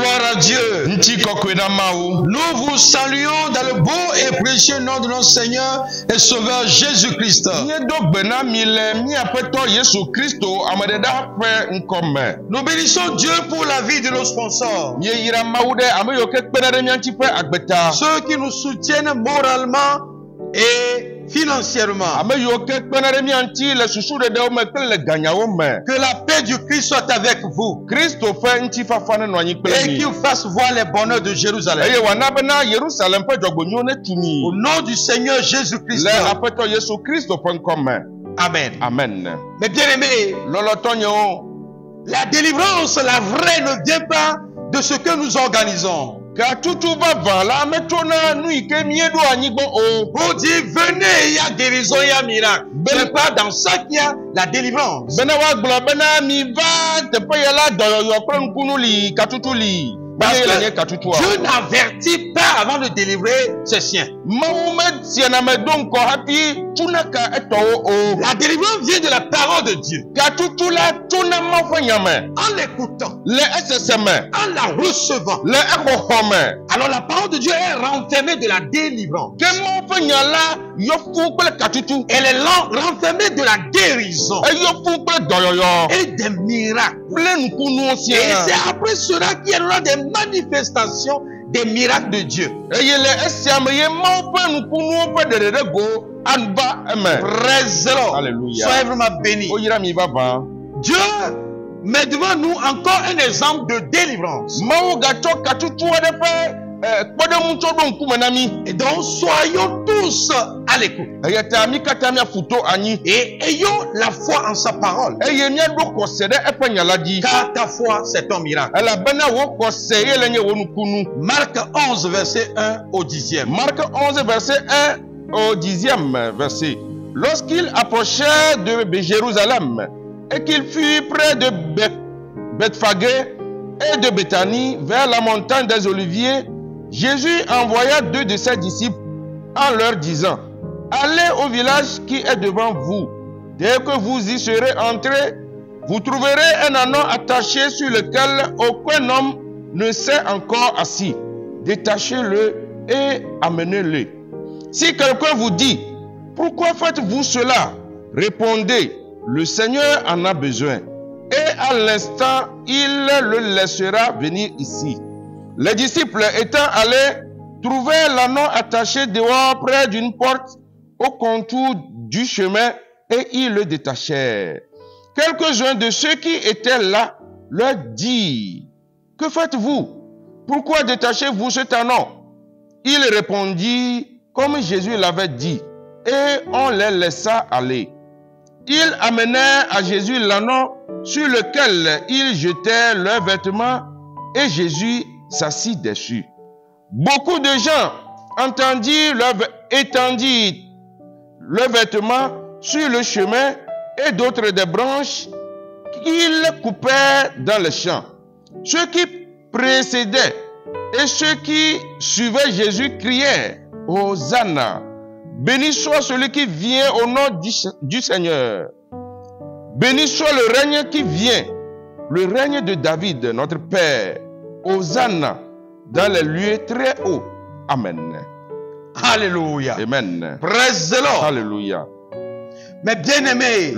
Gloire à Dieu. Nous vous saluons dans le beau et précieux nom de notre Seigneur et Sauveur Jésus-Christ. Nous bénissons Dieu pour la vie de nos sponsors. Ceux qui nous soutiennent moralement et financièrement. Que la paix du Christ soit avec vous. Et qu'il fasse voir les bonheurs de Jérusalem. Au nom du Seigneur Jésus-Christ. Amen. Amen. Mais bien aimés, la délivrance, la vraie, ne vient pas de ce que nous organisons. On dit venez, il y a guérison, il y a miracle. Mais pas dans ça qu'il y a la délivrance. Parce que Dieu n'avertit pas avant de délivrer ses siens. La délivrance vient de la parole de Dieu. En l'écoutant, en la recevant, alors la parole de Dieu est renfermée de la délivrance. Elle est renfermée de la guérison et des miracles. Et c'est après cela qu'il y aura des manifestations des miracles de Dieu. Alléluia. Soyez vraiment bénis. Dieu met devant nous encore un exemple de délivrance. Et donc soyons tous à l'écoute. Et ayons la foi en sa parole. Car ta foi c'est ton miracle. Marc 11 verset 1 au 10e. Marc 11 verset 1 au 10e verset. Lorsqu'il approchait de Jérusalem et qu'il fut près de Bethphagée et de Béthanie vers la montagne des Oliviers, Jésus envoya 2 de ses disciples en leur disant: allez au village qui est devant vous. Dès que vous y serez entrés, vous trouverez un ânon attaché sur lequel aucun homme ne s'est encore assis. Détachez-le et amenez-le. Si quelqu'un vous dit: pourquoi faites-vous cela? Répondez: le Seigneur en a besoin. Et à l'instant, il le laissera venir ici. Les disciples étant allés trouver l'ânon attaché dehors près d'une porte au contour du chemin et ils le détachèrent. Quelques-uns de ceux qui étaient là leur dirent: que faites-vous? Pourquoi détachez-vous cet ânon? Il répondit comme Jésus l'avait dit et on les laissa aller. Ils amenèrent à Jésus l'ânon sur lequel ils jetaient leurs vêtements et Jésus s'assit dessus. Beaucoup de gens étendirent leurs vêtements sur le chemin et d'autres des branches qu'ils coupaient dans les champs. Ceux qui précédaient et ceux qui suivaient Jésus criaient: Hosanna! Béni soit celui qui vient au nom du Seigneur. Béni soit le règne qui vient, le règne de David, notre Père. Hosanna dans les lieux très hauts. Amen. Alléluia. Amen. Praise the Lord. Alléluia. Mais bien aimé,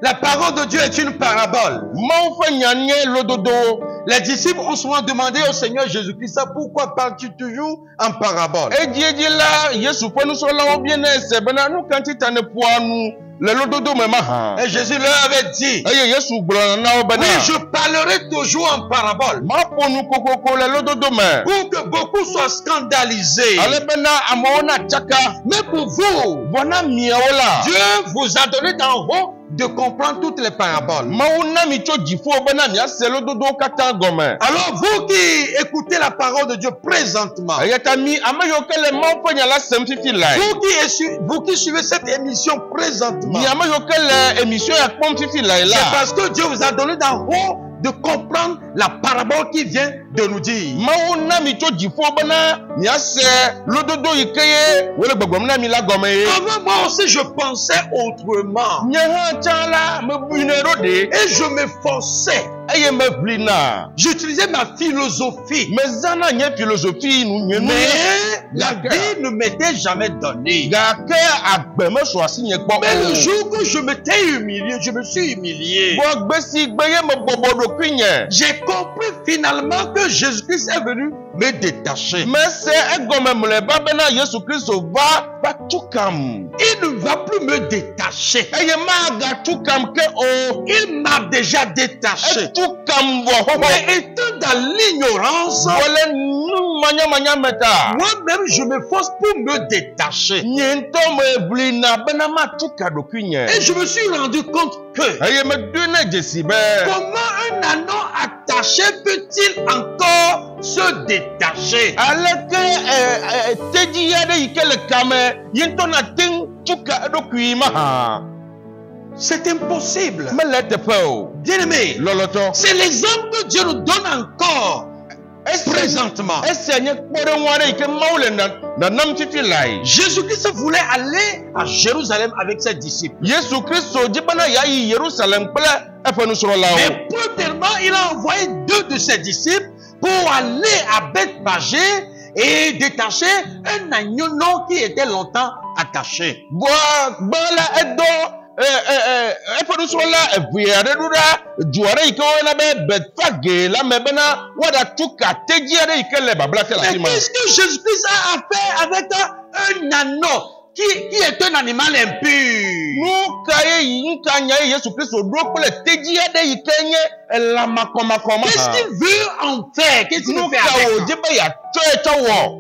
la parole de Dieu est une parabole. Les disciples ont souvent demandé au Seigneur Jésus-Christ: pourquoi parles-tu toujours en parabole? Et Jésus leur avait dit: oui, je parlerai toujours en parabole pour que beaucoup soient scandalisés. Mais pour vous, Dieu vous a donné d'en haut de comprendre toutes les paraboles. Alors vous qui écoutez la parole de Dieu présentement, vous qui suivez cette émission présentement, c'est parce que Dieu vous a donné d'en haut de comprendre la parabole qui vient de nous dire. Avant, moi aussi je pensais autrement et je me forçais eye me blina. J'utilisais ma philosophie. Me zana nye philosophie nous nye Mais la vie ne m'était jamais donnée. Ga ke agbe me so asi nye gbo. Mais le jour où je m'étais humilié, je me suis humilié. Bo gbe si gbe ye me bobo do kwinye. J'ai compris finalement que Jésus-Christ est venu me détacher. Mais c'est egome mle ba bena Yesu Kristo va tukam. Il ne va plus me détacher. Eye ma ga tukam ke o. Il m'a déjà détaché. Tukam wo ho. Mais étant dans l'ignorance, Wole nu manya meta. moi-même je me force pour me détacher. Nyento me blina bena ma tuka do kwinye. Et je me suis rendu compte que Eye me dune jesi be. comment un anneau attaché peut-il encore se détacher? Aleke teji yade ikele kame yento na ting tuka do kwima. C'est impossible. Me lete peo. Bien-aimé, Loloto. c'est l'exemple que Dieu nous donne encore présentement. Ese kpore nware ike maule na nam titi lai. Jésus-Christ voulait aller à Jérusalem avec ses disciples. Yesu Kristo jibana yayi Yerusalem pele efenu soro lao. Mais premièrement, il a envoyé 2 de ses disciples pour aller à Bethphagée et détacher un agneau qui était longtemps attaché. Bo bala edo efenu soro la eviare dura juare ike na be Bethphage la mebena wada tuka teji ade ike le babla te la Mais sima. qu'est-ce que Jésus-Christ a fait avec un anneau qui est un animal impur? Nu kaye yinka nya Yesu Kristo do pele teji ade ike nye la makoma. Qu'est-ce qu'il veut en faire? Qu'est-ce qu'il Nu veut ka faire o avec ça? jibe ya cho.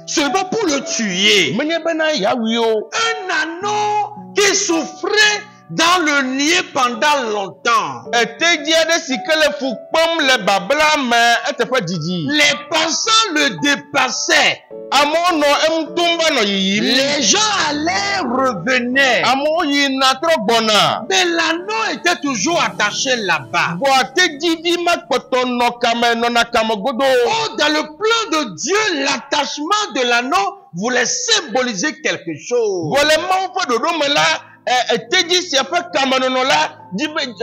Ce n'est pas pour le tuer. Menye bena ya wio. Un anneau qui souffrait dans le nier pendant longtemps. Eteji ade sikele fukpom le babla me etefe didi. Les passants le dépassaient. Amo no emtumba no yiyi. Les gens allaient, revenaient. Amo yi na tro bona. Mais l'anneau était toujours attaché là-bas. Bo ateji vi makpoto no kame no na kame godo. Oh, dans le plan de Dieu, l'attachement de l'anneau voulait symboliser quelque chose. Vole ma fa dodo me la eteji si afa kame no la jibe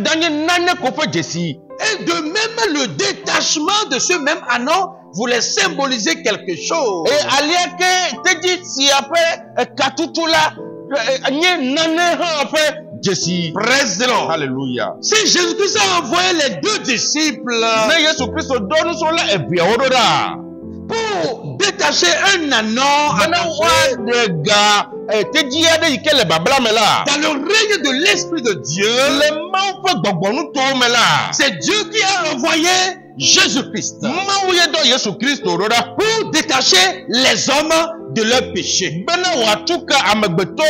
danye nane ko fa jesi. Et de même, le détachement de ce même anneau voulait symboliser quelque chose. Et aliake teji si afa katutula nye nane ha afa jesi. Praise the Lord. Hallelujah. Si Jésus-Christ a envoyé les 2 disciples Ne Yesu Kristo donu so la ebia ododa. pour détacher un anneau Bana attaché wa dega teji ade ikele babla mela. dans le règne de l'Esprit de Dieu, Le ma fa gbogbonu to mela. c'est Dieu qui a envoyé Jésus-Christ Ma wuye do Yesu Kristo ododa. pour détacher les hommes de leur péché. Bana wa tuka amegbeto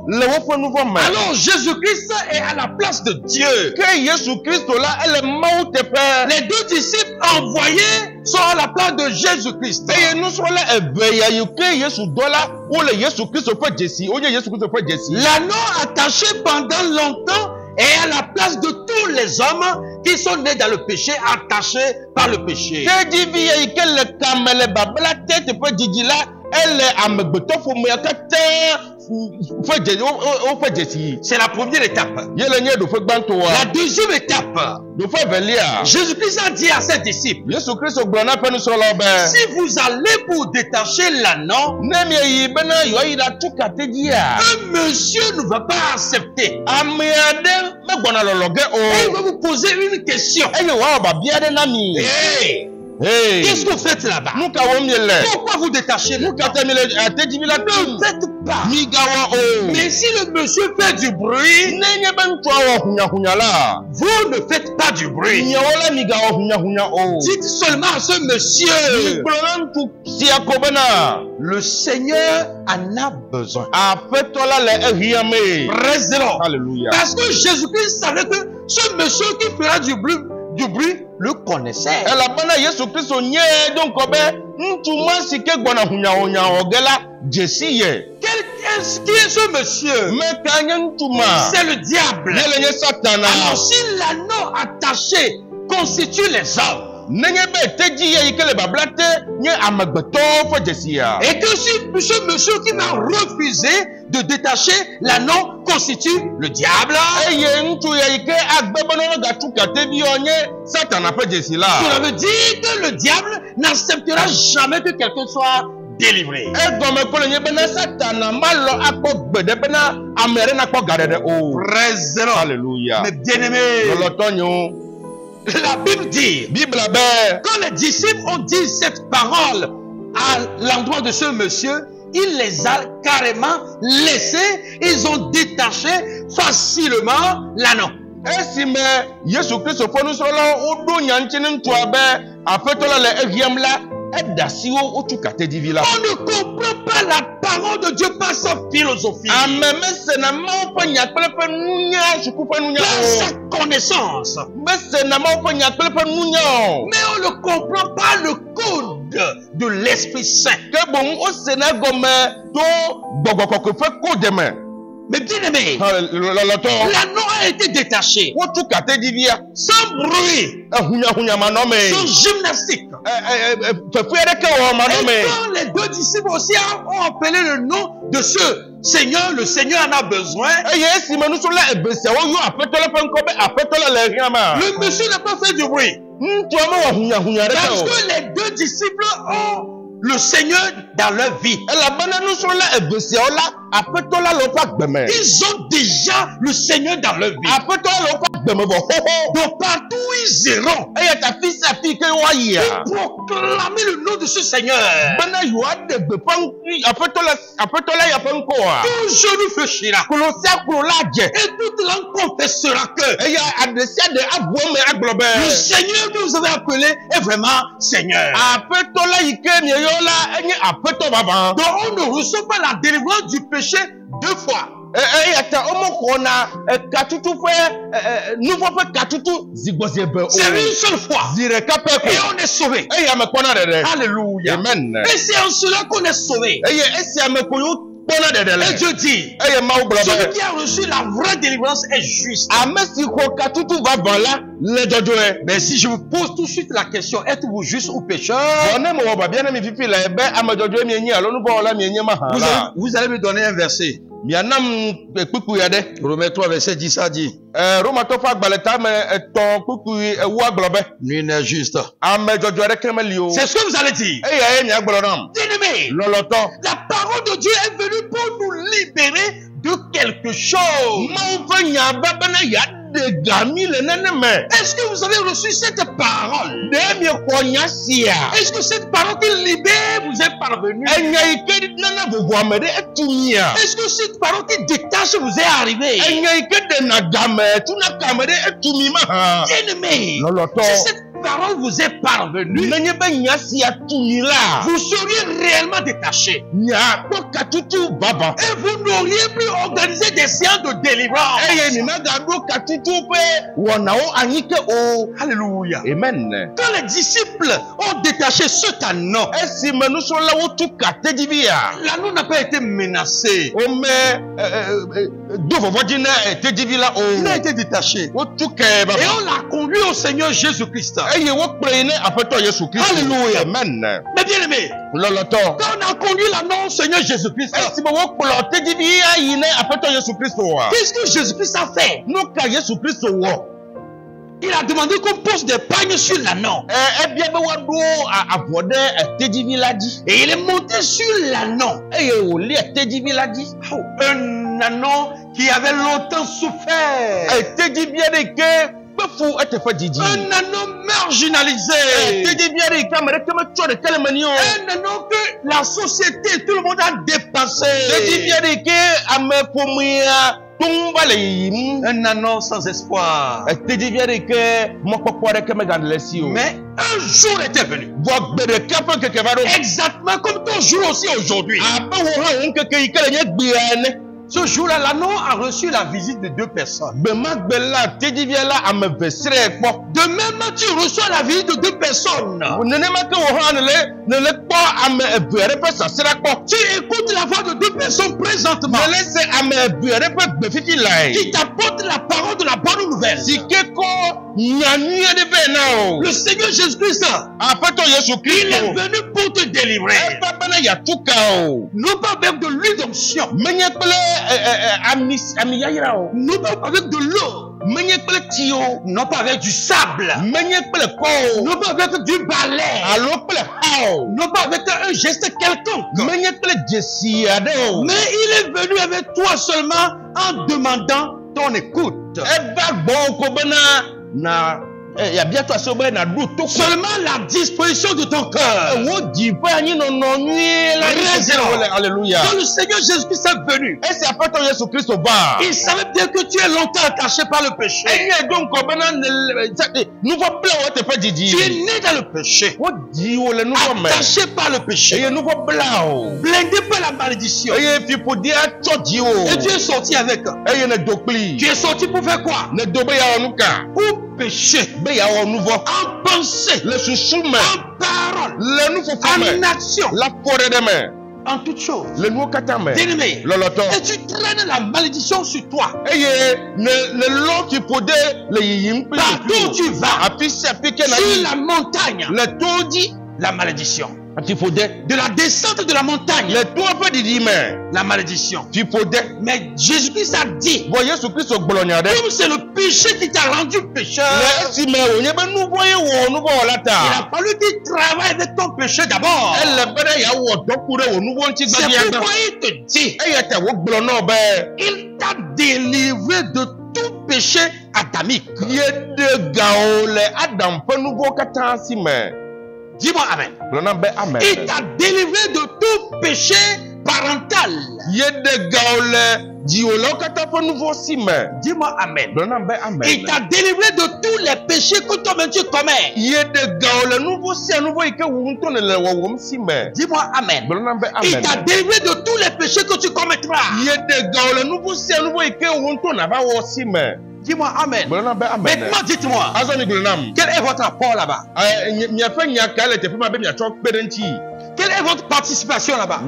le wo fa nouveau ma. Alors Jésus-Christ est à la place de Dieu. Que Yesu Kristo la ele ma te fe. Les 2 disciples envoyés sont à la place de Jésus-Christ. Eye nu so la ebe ya yu ke Yesu dola wo le Yesu Kristo fa jesi. Onye Yesu Kristo fa jesi. L'anneau attaché pendant longtemps est à la place de tous les hommes qui sont nés dans le péché, attachés par le péché. Teji vi ya ikele kamele babla tete fa jiji la ele amegbeto fo me akata fa jesi o fa jesi. C'est la première étape. Yele nye do fa gbanto wa. La deuxième étape, Do fa velia. Jésus-Christ a dit à ses disciples, Yesu Kristo gbona pe nu so lo be. si vous allez pour détacher l'anneau, Nemi yi bena yo yi da tuka teji ya. un monsieur ne va pas accepter. Ami ade me gbona lologe Et il o. va vous poser une question. Eye wa ba bia de na mi. Hey, Hey. qu'est-ce que vous faites là-bas? Nuka wo miele. Pourquoi vous détachez l'anneau? Nuka temile teji bila tu. Ne faites pas. Mi gawa o. Mais si le monsieur fait du bruit, Nenye ben twa wo hunya la. vous ne faites pas du bruit. Nya wala mi gawa hunya o. Dites seulement à ce monsieur, Problem tu si akobena. le Seigneur en a besoin. Afetola le ehiame. Praise the Lord. Hallelujah. Parce que Jésus-Christ savait que ce monsieur qui fera du bruit le connaissait. Ela bana Yesu Kristo nye donc obe ntuma sike gbona hunya ogela jesi ye. Qui est ce monsieur? Me kanye ntuma. C'est le diable. Yele nye satana. Alors si l'anneau attaché constitue les hommes, Nenye be teji ye ikele bablate nye amegbeto fo jesi ya. et que si ce monsieur qui m'a refusé de détacher l'anneau constitue le diable. Eye ŋutsu ya yi ke agbe be ne gatu katevi onye Satan ƒe dzesi la. Cela veut dire que le diable n'acceptera jamais que quelqu'un soit délivré. Egɔme kple nye bena Satana malɔ akpɔ gbe ɖe bena ame ɖe nakpɔ ga ɖeɖe o. Praise the Lord. Alléluia. Mes bien-aimés, Lɔlɔtɔ nyo. la Bible dit, Bible be. quand les disciples ont dit cette parole à l'endroit de ce monsieur, il les a carrément laissés, ils ont détaché facilement l'anneau. Esime Yesu Kristo ƒe nusrɔ̃lawo woɖo nya ŋuti ne ŋutsua be aƒetɔ la le ehiãm la, eɖe asi wo wotu katedivi la. On ne comprend pas la parole de Dieu par sa philosophie, Ame mesena Mawu ƒe nya kple ƒe nunya, suku ƒe nunya par o. sa connaissance. Mesena Mawu ƒe nya kple ƒe nunya o. Mais on ne comprend pas le code de l'Esprit Saint. Ke boŋ wosena egɔme to gbɔgbɔ kɔkɔe ƒe kodeme. Mais bien aimé, Lɔlɔtɔ. l'anneau a été détaché Wotu katedivia. sans bruit, Ehunyahunya sans manɔme. gymnastique. Fefe aɖeke wɔ Et manɔme. quand les deux disciples aussi ont appelé le nom de ce Seigneur, le Seigneur en a besoin. Eye esime nusrɔ̃la eve siawo yɔ aƒetɔ la ƒe ŋkɔ be aƒetɔ la le hiãma. Le monsieur n'a pas fait du bruit. Ŋutsua mewɔ hunyahunya Parce aɖeke o. que les deux disciples ont le Seigneur dans leur vie. Elabena nusrɔ̃la eve siawo la, aƒetɔ la le woƒe agbeme. Ils ont déjà le Seigneur dans leur vie. Aƒetɔ la le woƒe agbeme vɔ xoxo. Donc partout où ils iront, Eya ta fi sia fi ke woayia. proclamer le nom de ce Seigneur. Bena yewoaɖe gbeƒã ŋkui aƒetɔ la ya ƒe ŋkɔa. Tout genou fléchira. Klo sia klo la dze. Et toute langue confessera que Eya aɖe sia ɖe abu eme agblɔ le be. Seigneur que vous avez appelé est vraiment Seigneur. Aƒetɔ la yi ke mieyɔ la enye aƒetɔ vavã. Donc on ne reçoit pas la délivrance du péché deux fois. Eya ta womexɔna katutu ƒe nuvɔ ƒe katutu zigbɔzi ebe o. C'est une seule fois. Zi ɖeka pɛ Et ko. on est sauvé. Eya me kpɔna ɖeɖe. Alléluia. Amen. Et c'est en cela qu'on est sauvé. Eye esia me ko yo kpɔna ɖeɖe Et le. Dieu dit, Eye Mawu gblɔ celui be. qui a reçu la vraie délivrance est juste. Ame si xɔ katutu vavã la le dzɔdzɔe. Mais si je vous pose tout de suite la question, êtes-vous juste ou pécheur? Vɔ ne mewɔ babia ne mi fifi le be ame dzɔdzɔe mienye alo nuvɔwɔla mienye mahã la. Vous allez me donner un verset. Mianam kpukpui aɖe. Romains 3, verset 10, ça dit, Romatɔ ƒe agbalẽ tame etɔ̃ kpukpui ewoa gblɔ be. nul n'est juste. Ame dzɔdzɔe aɖeke meli o. C'est ce que vous allez dire. Eya ye miagblɔ nam. Bien-aimé, Lɔlɔtɔ. la parole de Dieu est venue pour nous libérer de quelque chose. Mawu ƒe nya va bena yeaɖe ga mi le neneme. Est-ce que vous avez reçu cette parole? Ɖe miexɔ nya sia. Est-ce que cette parole qui libère vous est parvenue? Enya yi ke nana vovo ame ɖe etu mia. Est-ce que cette parole qui détache vous est arrivée? Enya yi ke ɖena game tuna kame ɖe etu mi mahã. Bien-aimé, Lɔlɔtɔ. si cette parole vous est parvenue, Nenye be nya sia tu mi la. vous seriez réellement détaché. Nya kpɔ katutu vavã. Et vous n'auriez plus organisé des séances de délivrance. Eye minagaɖo katutu ƒe wɔnawo anyi ke o. Alléluia. Amen. Quand les disciples ont détaché cet anneau, Esime nusrɔ̃lawo tu katedivia. l'anneau n'a pas été menacé. Wome do vɔvɔ dzi na tedivi la o. Il a été détaché. Wotu kɛ Et vavã. on l'a conduit au Seigneur Jésus-Christ. Eye wokplɔe yi ne aƒetɔ Yesu Kristo. Alléluia. Amen. Mais bien aimé, Lɔlɔtɔ. quand on a conduit l'anneau au Seigneur Jésus-Christ, Esime wokplɔ tedivi ayi ne aƒetɔ Yesu Kristo wa. qu'est-ce que Jésus-Christ a fait? Nu ka Yesu Kristo wɔ. Il a demandé qu'on pose des pagnes sur l'anneau. Ebia be woaɖo avɔ ɖe tedivi la dzi. Et il est monté sur l'anneau. Eye wòlia tedivi la dzi. Oh, un anneau qui avait longtemps souffert. Tedivi aɖe ke kpefu eteƒe didi. Un anneau marginalisé. Tedivi aɖe yi ke ame ɖeke metsɔ ɖeke le me nɛ o. Un anneau que la société, tout le monde a dépassé. Tedivi aɖe yi ke ame ƒomea tum va le yiyim. Un anneau sans espoir. Tedivi aɖe yi ke mɔkpɔkpɔ aɖeke megale le esi o. Mais un jour était venu. Vɔ gbe ɖeka ƒe keke va ɖo. Exactement comme ton jour aussi aujourd'hui. Abe wò hã wò ŋkeke yi ke le nye gbea ene. Ce jour-là, l'anneau a reçu la visite de deux personnes. Gbe ma gbe la tedivia la ame eve srɛ kpɔ. De même, tu reçois la visite de deux personnes. Nenema ke wò hã nele kpɔ ame eve aɖe ƒe sasra kpɔ. Tu écoutes la voix de deux personnes présentement Nele se ame eve aɖe ƒe gbefifi lae. qui t'apportent la parole de la bonne nouvelle. Le Seigneur Jésus-Christ, il est venu pour te délivrer. Non pas avec de l'huile d'onction, non pas avec de l'eau, non pas avec du sable, non pas avec du balai, non pas avec un geste quelconque. Mais il est venu avec toi seulement en demandant ton écoute. Seulement la disposition de ton cœur. Alléluia. Quand le Seigneur Jésus-Christ est venu, il savait bien que tu es longtemps attaché par le péché. Tu es né dans le péché, attaché par le péché, blindé par la malédiction. Et tu es sorti avec. Tu es sorti pour faire quoi? Pour péché, en pensée, en parole, en action, en toutes choses. Bien-aimé, et tu traînes la malédiction sur toi. Partout où tu vas, sur la montagne, la malédiction. De la descente de la montagne, la malédiction. Mais Jésus-Christ a dit, comme c'est le péché qui t'a rendu pécheur, il a fallu qu'il travaille avec ton péché d'abord. C'est pourquoi il te dit, il t'a délivré de tout péché adamique. Dis-moi Amen. Il t'a délivré de tout péché parental. Dis-moi Amen. Il t'a délivré de tous les péchés que toi-même tu commets. Dis-moi Amen. Il t'a délivré de tous les péchés que tu commettras. Dis-moi Amen. Maintenant dites-moi, quel est votre apport là-bas? Quelle est votre participation là-bas?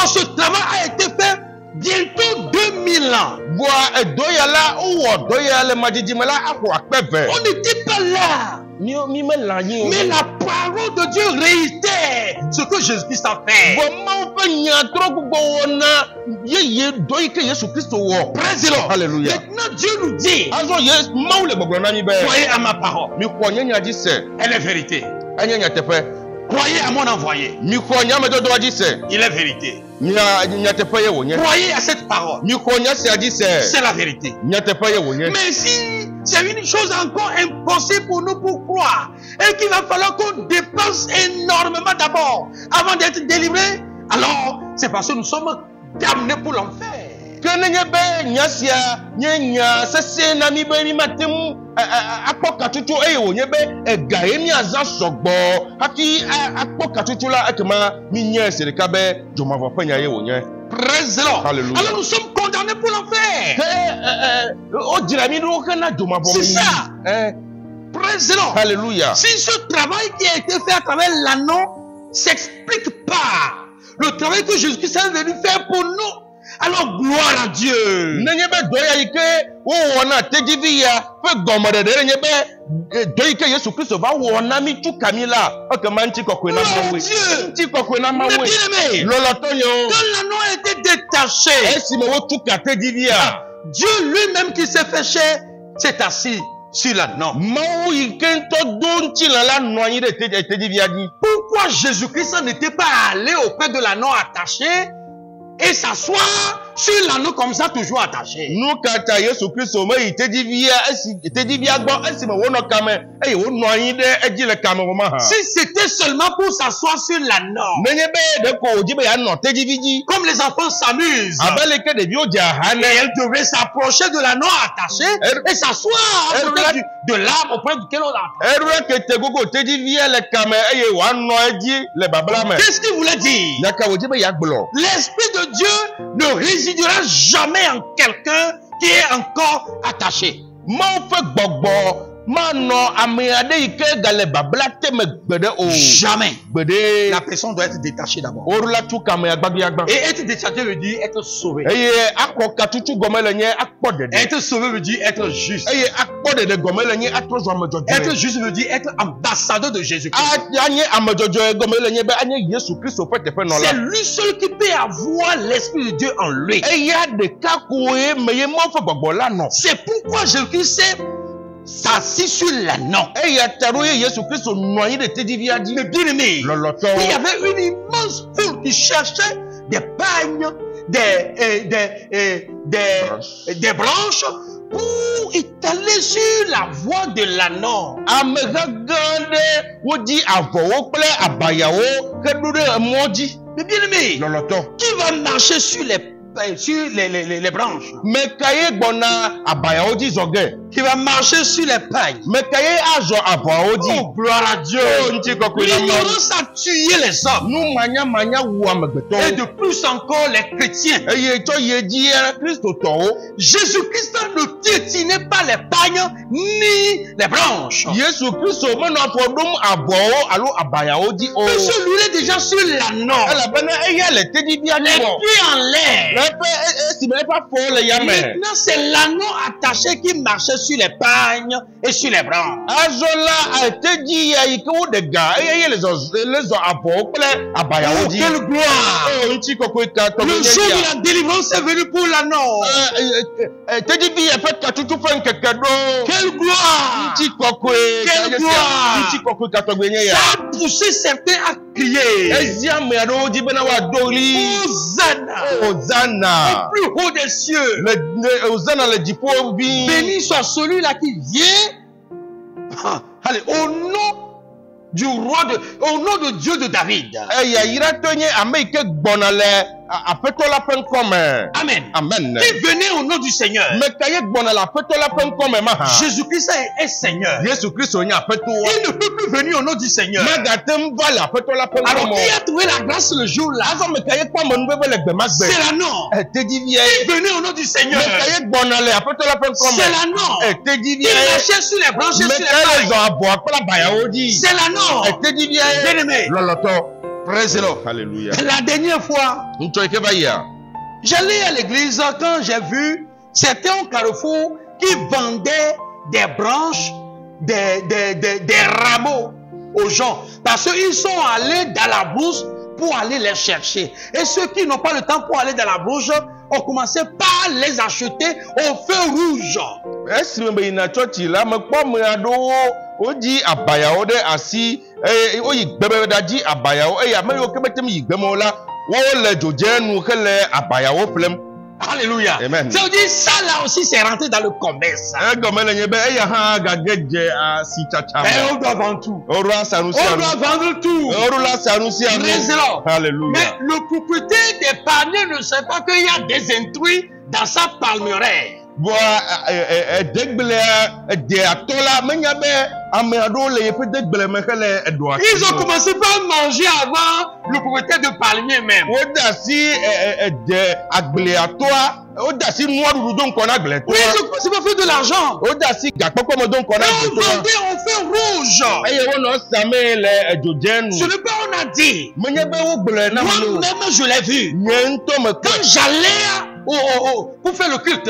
Ce travail a été fait bientôt 2000 ans. On n'était pas là. Mais la parole de Dieu réitère ce que Jésus-Christ a fait. Alléluia. Maintenant Dieu nous dit, croyez à ma parole. Elle est vérité. Croyez à mon envoyé. Il est vérité. Croyez à cette parole. C'est la vérité. Mais si c'est une chose encore impossible pour nous pour croire, et qu'il va falloir qu'on dépense énormément d'abord avant d'être délivré, alors c'est parce que nous sommes damnés pour l'enfer. Praise the Lord. Alors nous sommes condamnés pour l'enfer. C'est ça. Praise the Lord. Alléluia. Si ce travail qui a été fait à travers l'anneau s'explique pas, le travail que Jésus-Christ est venu faire pour nous, alors gloire à Dieu. Mon Dieu. Quand l'anneau a été détaché, Dieu lui-même qui s'est fait chair s'est assis sur l'anneau. Pourquoi Jésus-Christ n'était pas allé auprès de l'anneau attaché et s'asseoir sur l'anneau comme ça, toujours attaché? Si c'était seulement pour s'asseoir sur l'anneau, comme les enfants s'amusent, et elle devait s'approcher de l'anneau attaché et s'asseoir de l'arbre auprès duquel on l'a attaché. Qu'est-ce qu'il voulait dire? L'Esprit de Dieu ne résidera jamais en quelqu'un qui est encore attaché. Jamais. La personne doit être détachée d'abord. Et être détaché veut dire être sauvé. Être sauvé veut dire être juste. Être juste veut dire être ambassadeur de Jésus-Christ. C'est lui seul qui peut avoir l'Esprit de Dieu en lui. C'est pourquoi Jésus-Christ s'est assis sur l'anneau. Mais bien aimé, il y avait une immense foule qui cherchait des pagnes, des branches pour étaler sur la voie de l'anneau. Mais bien aimé, qui va marcher sur les branches? Qui va marcher sur les pagnes? Oh, gloire à Dieu. L'ignorance a tué les hommes. Et de plus encore les chrétiens. Jésus-Christ ne piétinait pas les pagnes ni les branches. Parce que lui est déjà sur l'anneau. Les pieds en l'air. Maintenant, c'est l'anneau attaché qui marchait sur les pagnes et sur les branches. Oh, quelle gloire! Le jour de la délivrance est venu pour l'anneau. Quelle gloire! Quelle gloire! Ça a poussé certains à crier. Hosanna! Au plus haut des cieux. Béni soit celui-là qui vient. Allez, au nom du roi au nom de Dieu de David. Amen. Amen. Qui venait au nom du Seigneur. Jésus-Christ est Seigneur. Il ne peut plus venir au nom du Seigneur. Alors qui a trouvé la grâce le jour là? C'est l'anneau. Qui venait au nom du Seigneur. C'est l'anneau. Qui marchait sur les branches et sur les pailles. C'est l'anneau. Bien aimé. Alléluia. La dernière fois, j'allais à l'église quand j'ai vu certains au carrefour qui vendaient des branches, des rameaux aux gens. Parce qu'ils sont allés dans la brousse pour aller les chercher. Et ceux qui n'ont pas le temps pour aller dans la brousse ont commencé par les acheter au feu rouge. Alléluia. Amen. Ça veut dire ça là aussi c'est rentré dans le commerce. On doit vendre tout. On doit vendre tout. Alléluia. Mais le propriétaire des paniers ne sait pas qu'il y a des intrus dans sa palmeraie. Ils ont commencé par manger avant le propriétaire de palmier même. Oui, c'est pas fait de l'argent. On vendait au feu rouge. Ce n'est pas on a dit. Moi-même je l'ai vu. Quand j'allais pour faire le culte.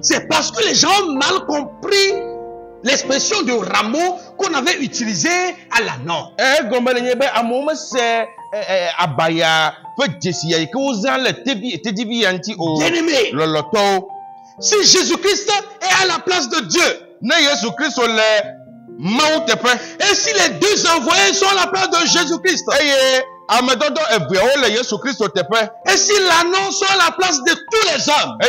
C'est parce que les gens ont mal compris l'expression de rameau qu'on avait utilisé à l'anneau. Bien-aimé, si Jésus-Christ est à la place de Dieu, et si les deux envoyés sont à la place de Jésus-Christ, et si l'annonce est à la place de tous les hommes, et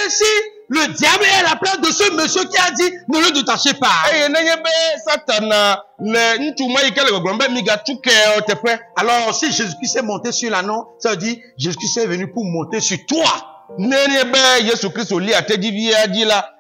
si le diable est à la place de ce monsieur qui a dit ne le détachez pas. Alors si Jésus-Christ est monté sur l'anneau, ça veut dire Jésus-Christ est venu pour monter sur toi.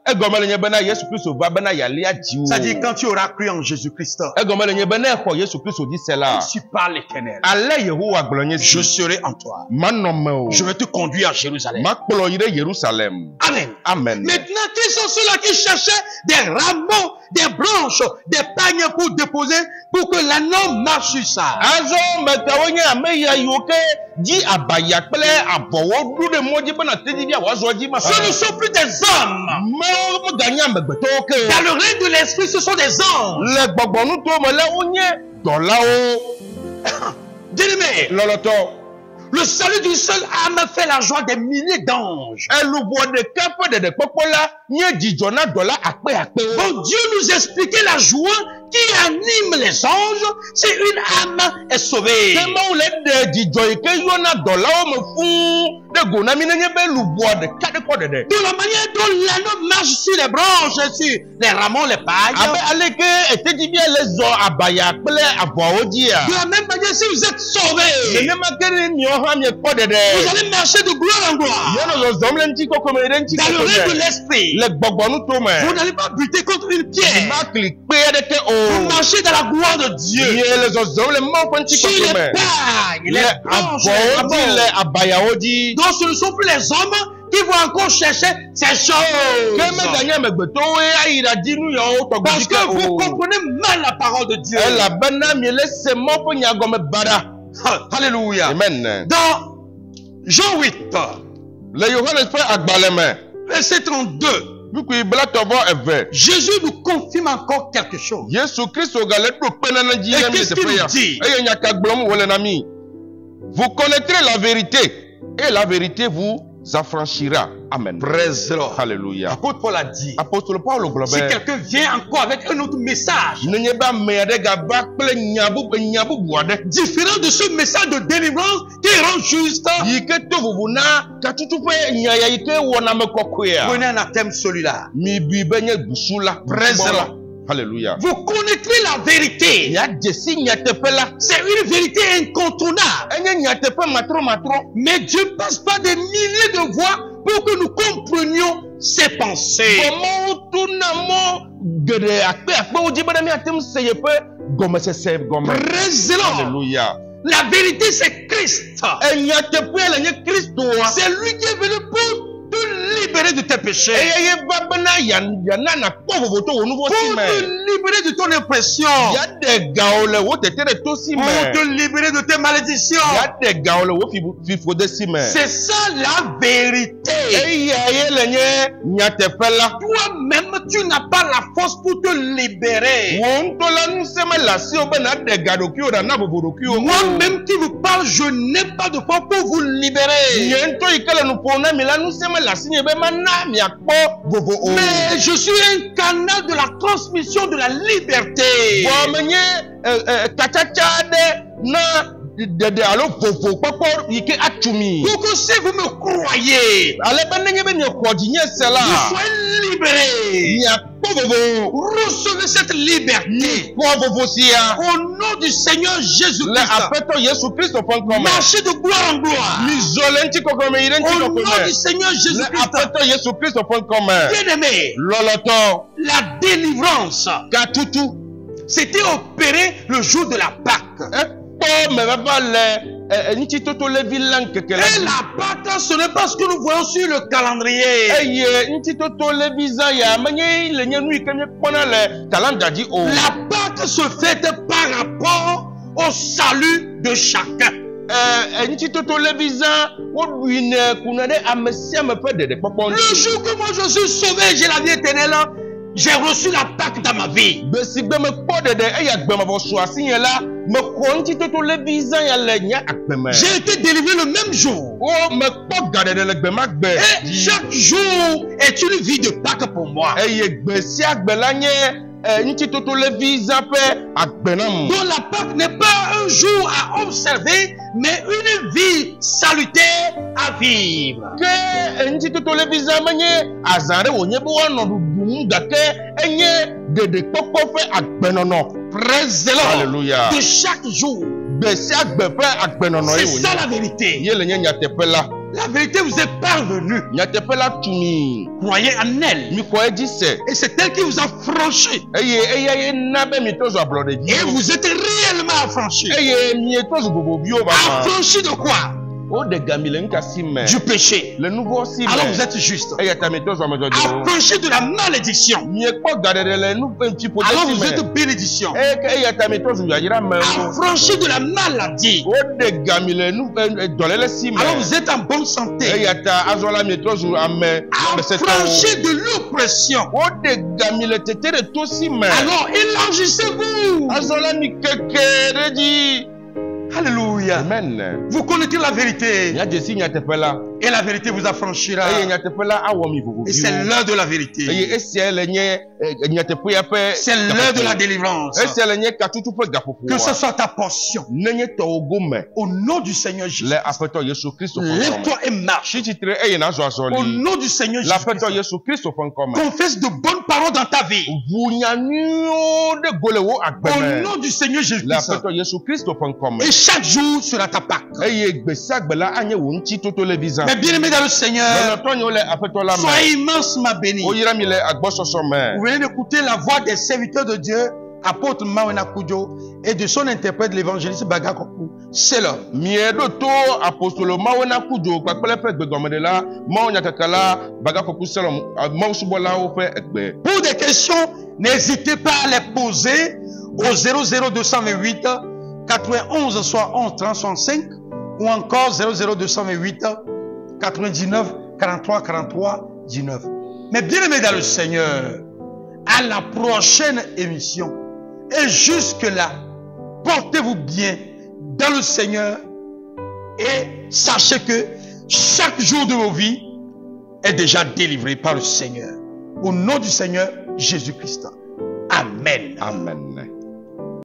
egɔme le nye bena Yesu Kristo va bena yalia dziwo. C'est-à-dire quand tu auras cru en Jésus-Christ, Egɔme le nye bena exɔ Yesu Kristo dzi se la. tu parles l'Éternel. Ale Yehowa gblɔ nye Je si. serai en toi. Manɔ me o. Je vais te conduire à Jérusalem. Makplɔ yi ɖe Yerusalem. Amen. Amen. Maintenant, qui sont ceux-là qui cherchaient des rameaux, des branches, des pagnes pour déposer, pour que l'anneau marche sur ça? Azɔ mekawo nye ame ya yiwo ke dzi abaya kple avɔwo ɖu ɖe mɔ dzi bena tedzi bia wòazɔ dzi ma. Ce ne sont plus des hommes. Mewo meganye amegbetɔwo ke o. Dans le règne de l'esprit, ce sont des anges. Le gbɔgbɔnuto me la wonye dɔlawo. Bien-aimé, Lɔlɔtɔ. le salut d'une seule âme fait la joie des milliers d'anges. Eluʋɔ ɖeka ƒe ɖeɖekpɔkpɔ la nye dzidzɔ na dɔla akpeakpewo. Bon, Dieu nous expliquait la joie qui anime les anges si une âme est sauvée. Ke Mawu le ɖe dzidzɔ yi ke yɔna dɔlawo me fũu ɖe go na mi nenye be luʋɔ ɖeka ɖe kpɔ ɖeɖe. De la manière dont l'anneau marche sur les branches, sur les rameaux, les pailles. Abe aleke etedzi bia le zɔ abaya kple avɔawo dzia. De la même manière, si vous êtes sauvés, Nenema ke ɖe miawo hã miekpɔ vous ɖeɖe. allez marcher de gloire en gloire. Mianɔ zɔzɔm le ŋutikɔkɔme ɖe Dans le règne de ŋutikɔkɔme. l'esprit, Le gbɔgbɔnuto vous me. n'allez pas buter contre une pierre. Makli kpe aɖeke Vous o. marchez dans la gloire de Dieu. Mie le zɔzɔm le Mawu ƒe Sur les ŋutikɔkɔme. pailles, les Le branches, les avɔwo dzi, rameaux. le abayawo dzi. Donc ce ne sont plus les hommes qui vont encore chercher ces Ke choses. meganye amegbetɔwoe ayi ɖadi nu yawo tɔgbi Parce que vous o. comprenez mal la parole de Dieu. Elabena miele se Mawu ƒe nyagɔme baɖa. Alléluia. Amen. Dans Jean 8, Le Yohanes ƒe agbalẽ me. verset 32, Nukui blatɔvɔ eve. Jésus nous confirme encore quelque chose. Yesu Kristo gale ɖo kpenana dzi Et na mi qu'est-ce teƒe qu'il ya. nous dit? Eye nya ka gblɔm wòle na mi. Vous connaîtrez la vérité et la vérité vous affranchira. Amen. Praise the Lord. Alléluia. L'apôtre Paul a dit, Apostole Paulo gblɔ si be. quelqu'un vient encore avec un autre message, Nenye be ame aɖe gava kple nya bubu aɖe. différent de ce message de délivrance qui rend juste, Yi ke to vovo na katutu ƒe nya ya yi ke wɔna ame kɔkɔea. prenez un athème celui-là. Mi bui be nye busu la. Praise the Lord. Alléluia. Vous connaîtrez la vérité. Ya dzesi nyateƒe la. C'est une vérité incontournable. Enye nyateƒe matro. Mais Dieu passe par des milliers de voix pour que nous comprenions ses pensées. Mawu to na mɔ geɖe akpeakpewo dzi be ne miate ŋu se yeƒe gɔmesese gɔme. Praise the Lord. Alléluia. La vérité, c'est Christ. Enyateƒea le nye Kristoa. C'est lui qui est venu pour te libérer de tes péchés. Eye ye va bena yana nakpɔ vovo to wò nu vɔ si Pour me. te libérer de ton oppression. Yaɖe gawo le wo tete ɖe to si me. Pour te libérer de tes malédictions. Yaɖe gawo le wo fifode si me. C'est ça la vérité. Eya ye le nye nyateƒe la. Toi-même, tu n'as pas la force pour te libérer. Wò ŋutɔ la ŋusẽ me le asiwò be naɖe ga ɖokuiwò ɖana vovo ɖokuiwò. Moi-même qui vous parle, je n'ai pas de force pour vous libérer. Nye ŋutɔ yi ke le nu ƒom na mi la ŋusẽ me le asinye be mana miakpɔ vovo o. Mais je suis un canal de la transmission de la liberté. Vɔ menye katsatsa aɖe na ɖeɖe alo vovo kpɔkpɔ yi ke atu mi. Pour que si vous me croyez, Ale be nenye be miexɔ dzinye se la. vous soyez libérés. Miakpɔ vovo. Recevez cette liberté. Kpɔ vovo sia. Au nom du Seigneur Le Jésus-Christ. aƒetɔ Yesu Kristo ƒe ŋkɔ me. Marchez de gloire en gloire. Mizɔ le ŋutikɔkɔme yi ɖe Au nom du ŋutikɔkɔme. Seigneur Le Jésus-Christ. aƒetɔ Yesu Kristo ƒe ŋkɔ me. Bien-aimé, Lɔlɔtɔ. la délivrance, Katutu. c'était opéré le jour de la Pâque. Ekpɔ mevava le ŋutitoto levi la ŋkeke la Et dzi. la Pâque, ce n'est pas ce que nous voyons sur le calendrier. Eye ŋutitoto levi zã ya menye le nye nu yi ke míekpɔna le kalenda dzi o. La Pâque se fête par rapport au salut de chacun. Ŋutitoto levi zã woɖuine kuna ɖe ame sia ame ƒe ɖeɖekpɔkpɔ Le ŋuti. jour que moi je suis sauvé, j'ai la vie éternelle, j'ai reçu la Pâque dans ma vie. Gbe si gbe mekpɔ ɖeɖe eye agbemevɔ su asinye la mexɔ ŋutitoto levi zã ya le nye agbe me. J'ai été délivré le même jour. O mekpɔ ga ɖeɖe le gbe ma gbe. Et chaque jour est une vie de Pâque pour moi. Eye gbe sia gbe la nye ŋutitoto levi zã ƒe agbe na mu. Donc la Pâque n'est pas un jour à observer, mais une vie salutaire à vivre. Ke ŋutitoto levi zã menye azã ɖe wònye be woanɔ ɖuɖum gake enye ɖeɖekpɔkpɔ ƒe agbenɔnɔ. Praise the Lord. Alléluia. De chaque jour. Gbe sia gbe ƒe agbenɔnɔ ye C'est ça wònye. la vérité. Ye le nye nyateƒe la. La vérité vous est parvenue. Nyatepela tumi. Croyez en elle. Mi ko edise. Et c'est elle qui vous a franchi. Eye nabe mi tozo ablode Et bi. vous êtes réellement affranchi. Eye mi tozo bobo bio ba. Affranchi de quoi? O de gamile nka sime. Du péché. Le nouveau sime. Alors vous êtes juste. Eye ta mi tozo amedo di. Affranchi de la malédiction. Mi ekpo gadere le nou pe nti pote Alors vous sime. êtes bénédiction. Eye ta mi tozo yajira me. Affranchi de la maladie. O de gamile nou dolele sime. Alors vous êtes en bonne santé. Eye ta azola mi tozo ame. Affranchi de l'oppression. O de gamile tetere to sime. Alors élargissez-vous. Azola mi kekere di. Alléluia. Amen. Vous connaissez la vérité. Nya jesi nyatepela. Et la vérité vous affranchira. Eye nyatepela awo mi bobo. Et c'est l'heure de la vérité. Eye esiele nye nyatepoya pe. C'est l'heure de la délivrance. Esiele nye katutu pe gapopo. Que ce soit ta portion. Nenye to ogome. Au nom du Seigneur Jésus. Le apeto Yesu Kristo. Lève-toi et marche. Chichitre eye na zo azoli. Au nom du Seigneur Jésus. L'apeto Yesu Kristo fankome. Confesse de bonnes paroles dans ta vie. Vunyanyo de golewo agbeme. Au nom du Seigneur Jésus. L'apeto Yesu Kristo fankome. Et chaque jour sera ta Pâque. Eye gbesa gbela anye wo nti toto le bizan. Mais bien aimé dans le Seigneur, sois immensement béni. Vous venez d'écouter la voix des serviteurs de Dieu, apôtre Mawena Kudjo, et de son interprète, l'évangéliste Bagakopu. C'est l'heure. Miedo to apostolo Mawena Kudjo, kwakpele fe gbegomedela, Mawenya kakala, Bagakopu selom, Mawsubola o fe ekbe. Pour des questions, n'hésitez pas à les poser au 00228 91 71 35 ou encore 00228 99 43 43 19. Mais bien aimé dans le Seigneur, à la prochaine émission. Et jusque-là, portez-vous bien dans le Seigneur et sachez que chaque jour de vos vies est déjà délivré par le Seigneur. Au nom du Seigneur Jésus-Christ. Amen. Amen.